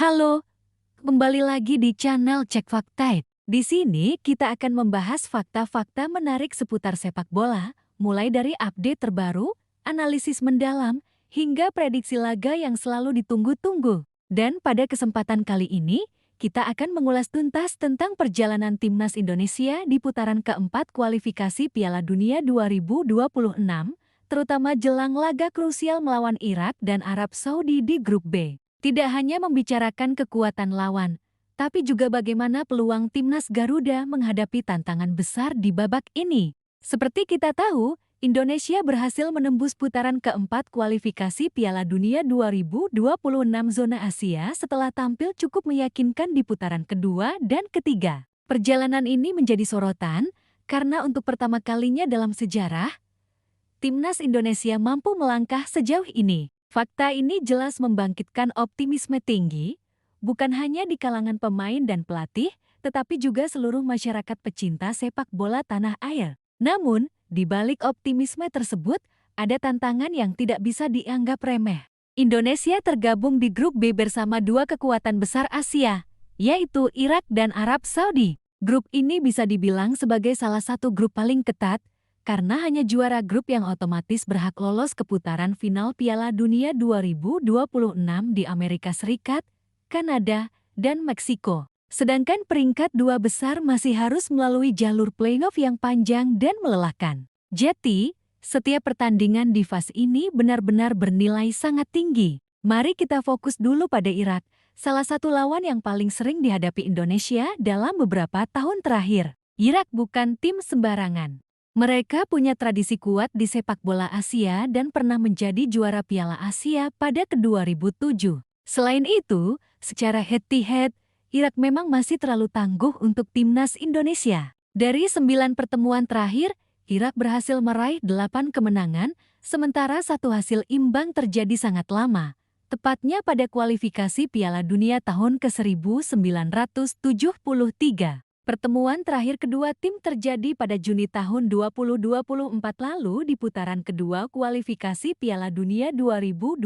Halo, kembali lagi di channel Cek Fakta. Di sini kita akan membahas fakta-fakta menarik seputar sepak bola, mulai dari update terbaru, analisis mendalam, hingga prediksi laga yang selalu ditunggu-tunggu. Dan pada kesempatan kali ini, kita akan mengulas tuntas tentang perjalanan timnas Indonesia di putaran keempat kualifikasi Piala Dunia 2026, terutama jelang laga krusial melawan Irak dan Arab Saudi di Grup B. Tidak hanya membicarakan kekuatan lawan, tapi juga bagaimana peluang timnas Garuda menghadapi tantangan besar di babak ini. Seperti kita tahu, Indonesia berhasil menembus putaran keempat kualifikasi Piala Dunia 2026 zona Asia setelah tampil cukup meyakinkan di putaran kedua dan ketiga. Perjalanan ini menjadi sorotan karena untuk pertama kalinya dalam sejarah, timnas Indonesia mampu melangkah sejauh ini. Fakta ini jelas membangkitkan optimisme tinggi, bukan hanya di kalangan pemain dan pelatih, tetapi juga seluruh masyarakat pecinta sepak bola tanah air. Namun, di balik optimisme tersebut, ada tantangan yang tidak bisa dianggap remeh. Indonesia tergabung di Grup B bersama dua kekuatan besar Asia, yaitu Irak dan Arab Saudi. Grup ini bisa dibilang sebagai salah satu grup paling ketat, karena hanya juara grup yang otomatis berhak lolos ke putaran final Piala Dunia 2026 di Amerika Serikat, Kanada, dan Meksiko. Sedangkan peringkat dua besar masih harus melalui jalur playoff yang panjang dan melelahkan. Jadi, setiap pertandingan di fase ini benar-benar bernilai sangat tinggi. Mari kita fokus dulu pada Irak, salah satu lawan yang paling sering dihadapi Indonesia dalam beberapa tahun terakhir. Irak bukan tim sembarangan. Mereka punya tradisi kuat di sepak bola Asia dan pernah menjadi juara Piala Asia pada ke-2007. Selain itu, secara head-to-head, Irak memang masih terlalu tangguh untuk timnas Indonesia. Dari 9 pertemuan terakhir, Irak berhasil meraih 8 kemenangan, sementara satu hasil imbang terjadi sangat lama, tepatnya pada kualifikasi Piala Dunia tahun ke-1973. Pertemuan terakhir kedua tim terjadi pada Juni tahun 2024 lalu di putaran kedua kualifikasi Piala Dunia 2026.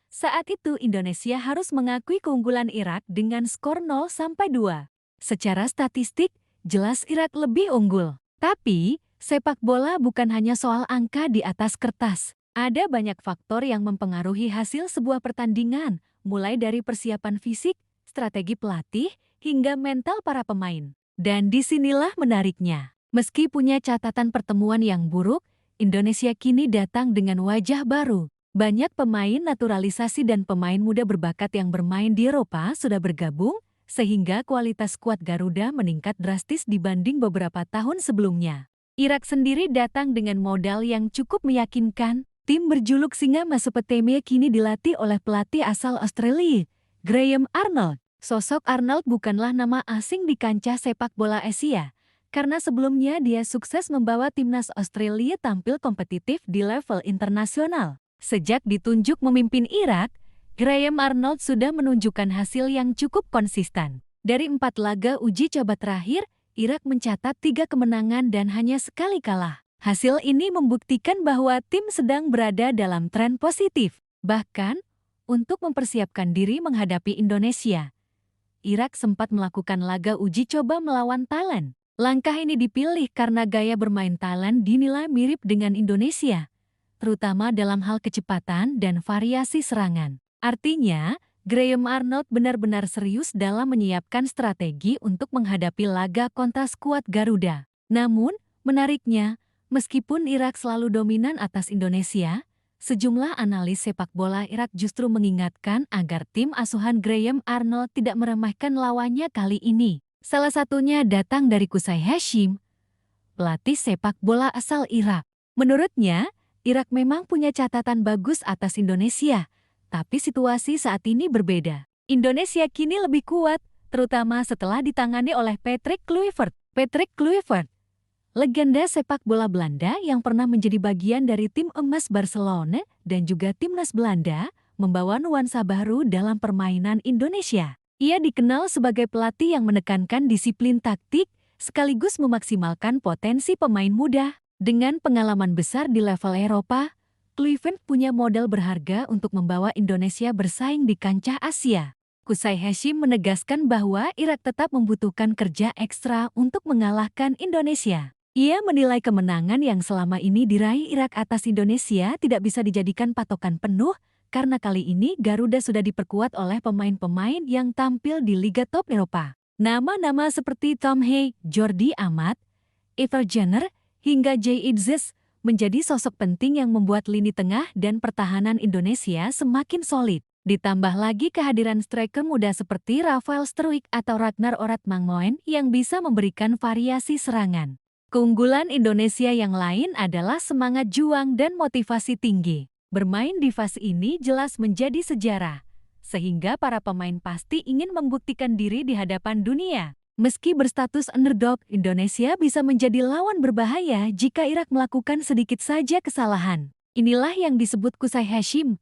Saat itu Indonesia harus mengakui keunggulan Irak dengan skor 0-2. Secara statistik, jelas Irak lebih unggul. Tapi, sepak bola bukan hanya soal angka di atas kertas. Ada banyak faktor yang mempengaruhi hasil sebuah pertandingan, mulai dari persiapan fisik, strategi pelatih, hingga mental para pemain. Dan disinilah menariknya. Meski punya catatan pertemuan yang buruk, Indonesia kini datang dengan wajah baru. Banyak pemain naturalisasi dan pemain muda berbakat yang bermain di Eropa sudah bergabung, sehingga kualitas skuad Garuda meningkat drastis dibanding beberapa tahun sebelumnya. Irak sendiri datang dengan modal yang cukup meyakinkan. Tim berjuluk Singa Mesopotamia kini dilatih oleh pelatih asal Australia, Graham Arnold. Sosok Arnold bukanlah nama asing di kancah sepak bola Asia, karena sebelumnya dia sukses membawa timnas Australia tampil kompetitif di level internasional. Sejak ditunjuk memimpin Irak, Graham Arnold sudah menunjukkan hasil yang cukup konsisten. Dari 4 laga uji coba terakhir, Irak mencatat 3 kemenangan dan hanya sekali kalah. Hasil ini membuktikan bahwa tim sedang berada dalam tren positif. Bahkan, untuk mempersiapkan diri menghadapi Indonesia, Irak sempat melakukan laga uji coba melawan Thailand. Langkah ini dipilih karena gaya bermain Thailand dinilai mirip dengan Indonesia, terutama dalam hal kecepatan dan variasi serangan. Artinya, Graham Arnold benar-benar serius dalam menyiapkan strategi untuk menghadapi laga kontra skuad Garuda. Namun, menariknya, meskipun Irak selalu dominan atas Indonesia, sejumlah analis sepak bola Irak justru mengingatkan agar tim asuhan Graham Arnold tidak meremehkan lawannya kali ini. Salah satunya datang dari Qusay Hashim, pelatih sepak bola asal Irak. Menurutnya, Irak memang punya catatan bagus atas Indonesia, tapi situasi saat ini berbeda. Indonesia kini lebih kuat, terutama setelah ditangani oleh Patrick Kluivert. Patrick Kluivert, legenda sepak bola Belanda yang pernah menjadi bagian dari tim emas Barcelona dan juga timnas Belanda, membawa nuansa baru dalam permainan Indonesia. Ia dikenal sebagai pelatih yang menekankan disiplin taktik sekaligus memaksimalkan potensi pemain muda. Dengan pengalaman besar di level Eropa, Kluivert punya modal berharga untuk membawa Indonesia bersaing di kancah Asia. Qusay Hashim menegaskan bahwa Irak tetap membutuhkan kerja ekstra untuk mengalahkan Indonesia. Ia menilai kemenangan yang selama ini diraih Irak atas Indonesia tidak bisa dijadikan patokan penuh karena kali ini Garuda sudah diperkuat oleh pemain-pemain yang tampil di Liga Top Eropa. Nama-nama seperti Tom Hay, Jordi Amat, Ivar Jenner, hingga Jay Itzes menjadi sosok penting yang membuat lini tengah dan pertahanan Indonesia semakin solid. Ditambah lagi kehadiran striker muda seperti Rafael Struijk atau Ragnar Oratmangoen yang bisa memberikan variasi serangan. Keunggulan Indonesia yang lain adalah semangat juang dan motivasi tinggi. Bermain di fase ini jelas menjadi sejarah, sehingga para pemain pasti ingin membuktikan diri di hadapan dunia. Meski berstatus underdog, Indonesia bisa menjadi lawan berbahaya jika Irak melakukan sedikit saja kesalahan. Inilah yang disebut Qusay Hashim.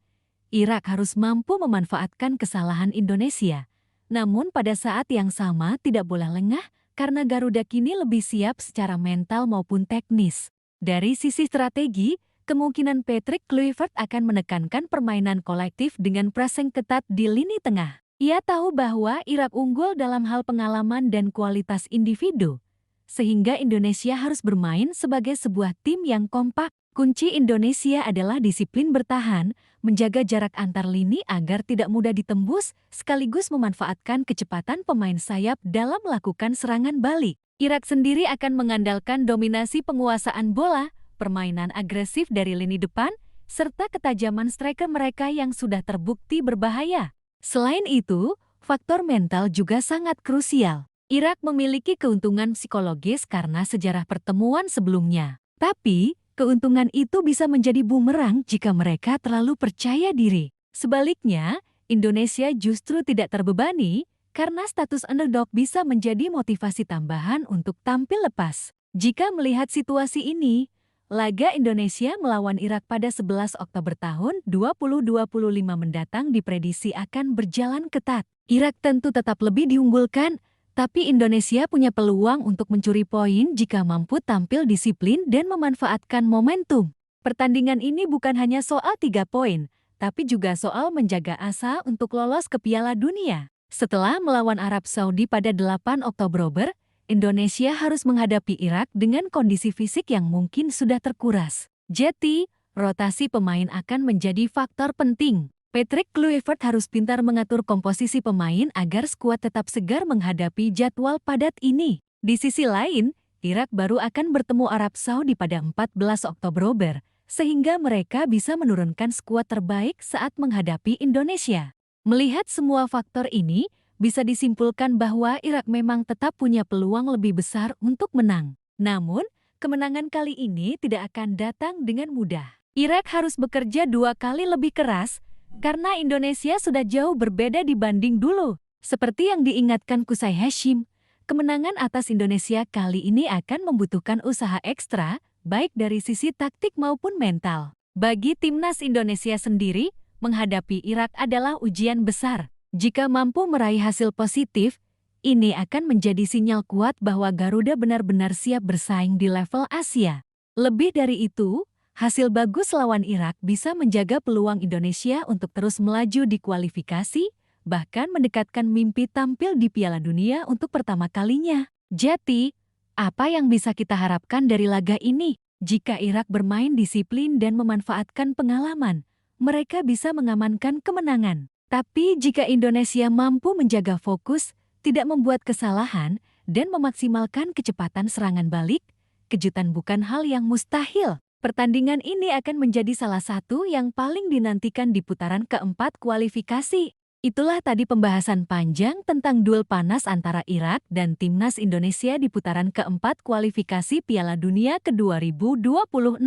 Irak harus mampu memanfaatkan kesalahan Indonesia. Namun pada saat yang sama tidak boleh lengah karena Garuda kini lebih siap secara mental maupun teknis. Dari sisi strategi, kemungkinan Patrick Kluivert akan menekankan permainan kolektif dengan pressing ketat di lini tengah. Ia tahu bahwa Irak unggul dalam hal pengalaman dan kualitas individu, sehingga Indonesia harus bermain sebagai sebuah tim yang kompak. Kunci Indonesia adalah disiplin bertahan, menjaga jarak antar lini agar tidak mudah ditembus, sekaligus memanfaatkan kecepatan pemain sayap dalam melakukan serangan balik. Irak sendiri akan mengandalkan dominasi penguasaan bola, permainan agresif dari lini depan, serta ketajaman striker mereka yang sudah terbukti berbahaya. Selain itu, faktor mental juga sangat krusial. Irak memiliki keuntungan psikologis karena sejarah pertemuan sebelumnya. Tapi, keuntungan itu bisa menjadi bumerang jika mereka terlalu percaya diri. Sebaliknya, Indonesia justru tidak terbebani karena status underdog bisa menjadi motivasi tambahan untuk tampil lepas. Jika melihat situasi ini, laga Indonesia melawan Irak pada 11 Oktober tahun 2025 mendatang diprediksi akan berjalan ketat. Irak tentu tetap lebih diunggulkan, tapi Indonesia punya peluang untuk mencuri poin jika mampu tampil disiplin dan memanfaatkan momentum. Pertandingan ini bukan hanya soal 3 poin, tapi juga soal menjaga asa untuk lolos ke Piala Dunia. Setelah melawan Arab Saudi pada 8 Oktober, Indonesia harus menghadapi Irak dengan kondisi fisik yang mungkin sudah terkuras. Jadi, rotasi pemain akan menjadi faktor penting. Patrick Kluivert harus pintar mengatur komposisi pemain agar skuad tetap segar menghadapi jadwal padat ini. Di sisi lain, Irak baru akan bertemu Arab Saudi pada 14 Oktober, sehingga mereka bisa menurunkan skuad terbaik saat menghadapi Indonesia. Melihat semua faktor ini, bisa disimpulkan bahwa Irak memang tetap punya peluang lebih besar untuk menang. Namun, kemenangan kali ini tidak akan datang dengan mudah. Irak harus bekerja 2 kali lebih keras, karena Indonesia sudah jauh berbeda dibanding dulu. Seperti yang diingatkan Qusay Hashim, kemenangan atas Indonesia kali ini akan membutuhkan usaha ekstra, baik dari sisi taktik maupun mental. Bagi timnas Indonesia sendiri, menghadapi Irak adalah ujian besar. Jika mampu meraih hasil positif, ini akan menjadi sinyal kuat bahwa Garuda benar-benar siap bersaing di level Asia. Lebih dari itu, hasil bagus lawan Irak bisa menjaga peluang Indonesia untuk terus melaju di kualifikasi, bahkan mendekatkan mimpi tampil di Piala Dunia untuk pertama kalinya. Jadi, apa yang bisa kita harapkan dari laga ini? Jika Irak bermain disiplin dan memanfaatkan pengalaman, mereka bisa mengamankan kemenangan. Tapi jika Indonesia mampu menjaga fokus, tidak membuat kesalahan, dan memaksimalkan kecepatan serangan balik, kejutan bukan hal yang mustahil. Pertandingan ini akan menjadi salah satu yang paling dinantikan di putaran keempat kualifikasi. Itulah tadi pembahasan panjang tentang duel panas antara Irak dan timnas Indonesia di putaran keempat kualifikasi Piala Dunia ke-2026.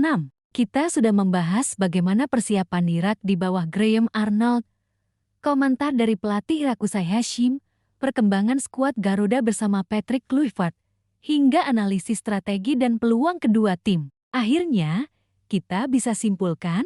Kita sudah membahas bagaimana persiapan Irak di bawah Graham Arnold, komentar dari pelatih Irak Qusay Hashim, perkembangan skuad Garuda bersama Patrick Kluivert, hingga analisis strategi dan peluang kedua tim. Akhirnya, kita bisa simpulkan,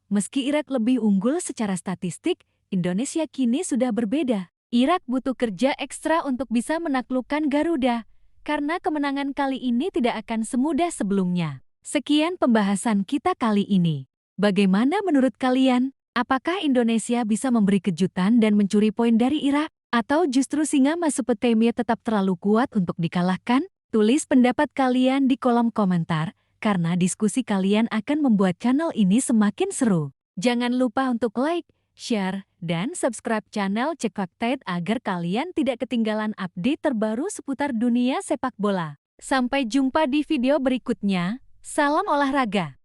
meski Irak lebih unggul secara statistik, Indonesia kini sudah berbeda. Irak butuh kerja ekstra untuk bisa menaklukkan Garuda, karena kemenangan kali ini tidak akan semudah sebelumnya. Sekian pembahasan kita kali ini. Bagaimana menurut kalian? Apakah Indonesia bisa memberi kejutan dan mencuri poin dari Irak? Atau justru singa Mesopotamia tetap terlalu kuat untuk dikalahkan? Tulis pendapat kalian di kolom komentar, karena diskusi kalian akan membuat channel ini semakin seru. Jangan lupa untuk like, share, dan subscribe channel Cek Fakta agar kalian tidak ketinggalan update terbaru seputar dunia sepak bola. Sampai jumpa di video berikutnya. Salam olahraga!